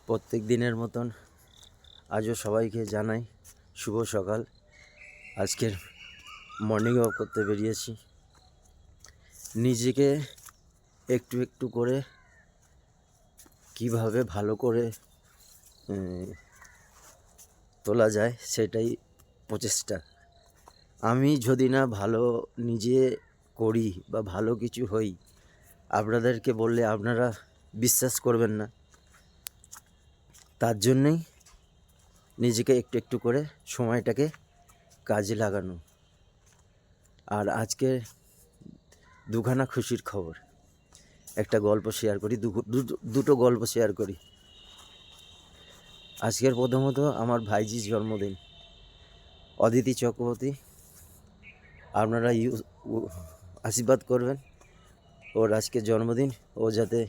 প্রত্যেক দিনের মতন আজও সবাইকে জানাই শুভ সকাল। আজকের মর্নিং ওয়াক করতে বেরিয়েছি। নিজেকে একটু একটু করে কিভাবে ভালো করে তোলা যায় সেটাই প্রচেষ্টা। আমি যদি না ভালো নিজে করি বা ভালো কিছু হই, আপনাদেরকে বললে আপনারা বিশ্বাস করবেন না। তার জন্যই নিজেকে একটু একটু করে সময়টাকে কাজে লাগানো। আর আজকে দুখানা খুশির খবর, একটা গল্প শেয়ার করি, দুটো গল্প শেয়ার করি। আজকের প্রথমত আমার ভাইজির জন্মদিন, অদিতি চক্রবর্তী। আপনারা আশীর্বাদ করবেন, ওর আজকে জন্মদিন, ও যাতে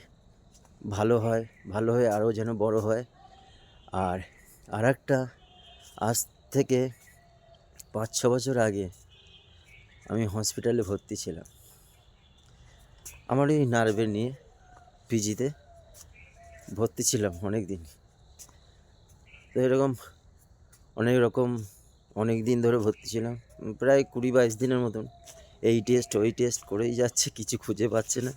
ভালো হয়ে আরও যেন বড় হয়। আর একটা, আজ থেকে 5-6 বছর আগে আমি হসপিটালে ভর্তি ছিলাম আমার এই নার্ভের নিয়ে। পিজিতে ভর্তি ছিলাম অনেক দিন। তো এরকম অনেক দিন ধরে ভর্তি ছিলাম, প্রায় 20-22 দিনের মতন। এই টেস্ট ওই টেস্ট করেই যাচ্ছে, কিছু খুঁজে পাচ্ছে না।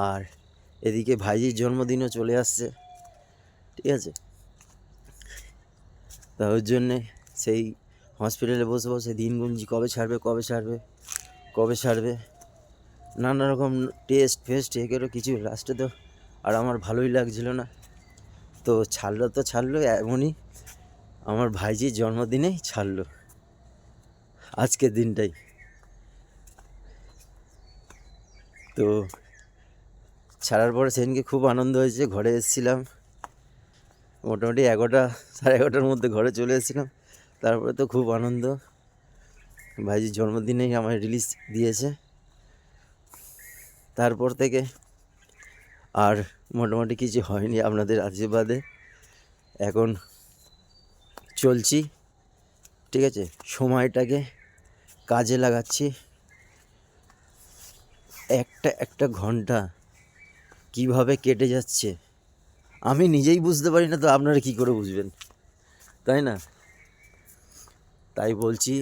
আর এদিকে ভাইজির জন্মদিনও চলে আসছে, ঠিক আছে। তা ওর জন্যে সেই হসপিটালে বসে বসে দিন গুনছি, কবে ছাড়বে। নানা রকম টেস্ট ফেস্ট এগুলো কিছু, লাস্টে তো আর আমার ভালোই লাগছিল না। তো ছাড়লো এমনই আমার ভাইজির জন্মদিনেই ছাড়লো, আজকের দিনটাই। তো ছাড়ার পরে সেদিনকে খুব আনন্দ হয়েছে। ঘরে এসেছিলাম মোটামুটি 11টা-11:30 মধ্যে ঘরে চলে এসেছিলাম। তারপরে তো খুব আনন্দ, ভাইজির জন্মদিনেই আমায় রিলিজ দিয়েছে। তারপর থেকে আর মোটামুটি কিছু হয়নি আপনাদের আশীর্বাদে। এখন চলছি, ঠিক আছে। সময়টাকে কাজে লাগাচ্ছি। একটা ঘন্টা কিভাবে কেটে যাচ্ছে আমি নিজেই বুঝতে পারি না, তো আপনারা কি করে বুঝবেন, তাই না? তাই বলছি,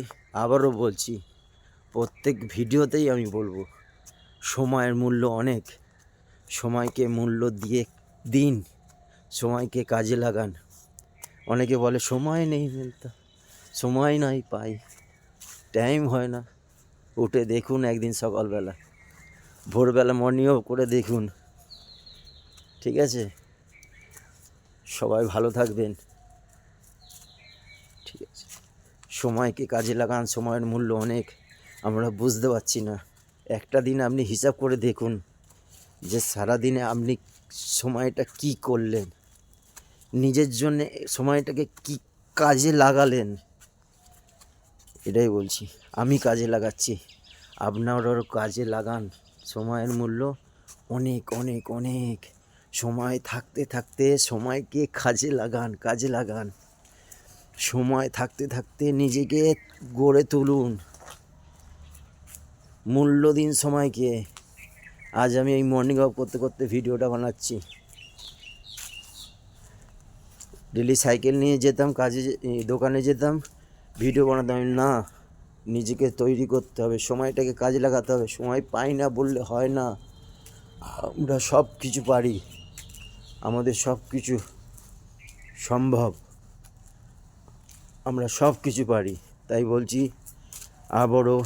আবারও বলছি, প্রত্যেক ভিডিওতেই আমি বলবো, সময়ের মূল্য অনেক। সময়কে মূল্য দিয়ে দিন, সময়কে কাজে লাগান। অনেকে বলে সময় নেই মিলতা, সময় নাই পাই, টাইম হয় না। উঠে দেখুন একদিন সকালবেলা, ভোরবেলা মর্নিং ওয়াক করে দেখুন, ঠিক আছে। সবাই ভালো থাকবেন, ঠিক আছে। সময়কে কাজে লাগান, সময়ের মূল্য অনেক। আমরা বুঝতে পারছি না। একটা দিন আপনি হিসাব করে দেখুন যে সারাদিনে আপনি সময়টা কি করলেন, নিজের জন্য সময়টাকে কি কাজে লাগালেন। এটাই বলছি, আমি কাজে লাগাচ্ছি, আপনারাও কাজে লাগান। সময়ের মূল্য অনেক অনেক অনেক। সময় থাকতে থাকতে সময়কে কাজে লাগান। সময় থাকতে থাকতে নিজেকে গড়ে তুলুন, মূল্য দিন সময়কে। আজ আমি এই মর্নিং ওয়াক করতে করতে ভিডিওটা বানাচ্ছি। ডেলি সাইকেল নিয়ে যেতাম, দোকানে যেতাম, ভিডিও বানাতাম না। নিজেকে তৈরি করতে হবে, সময়টাকে কাজে লাগাতে হবে। সময় পাই না বললে হয় না, আমরা সব কিছু পারি, আমাদের সব কিছু সম্ভব, আমরা সব কিছু পারি। তাই বলছি আবারও,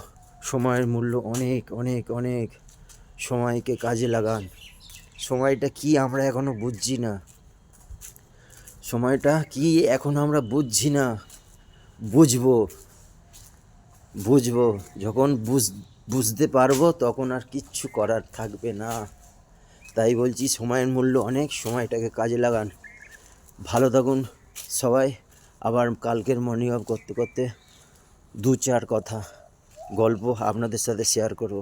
সময়ের মূল্য অনেক অনেক অনেক। সময়কে কাজে লাগান। সময়টা কি আমরা এখনও বুঝছি না, সময়টা কি এখনও আমরা বুঝছি না। বুঝবো যখন বুঝতে পারবো, তখন আর কিচ্ছু করার থাকবে না। তাই বলছি সময়ের মূল্য অনেক, সময়টাকে কাজে লাগান। ভালো থাকুন সবাই। আবার কালকের মর্নিং ওয়াক করতে করতে 2-4 কথা গল্প আপনাদের সাথে শেয়ার করব।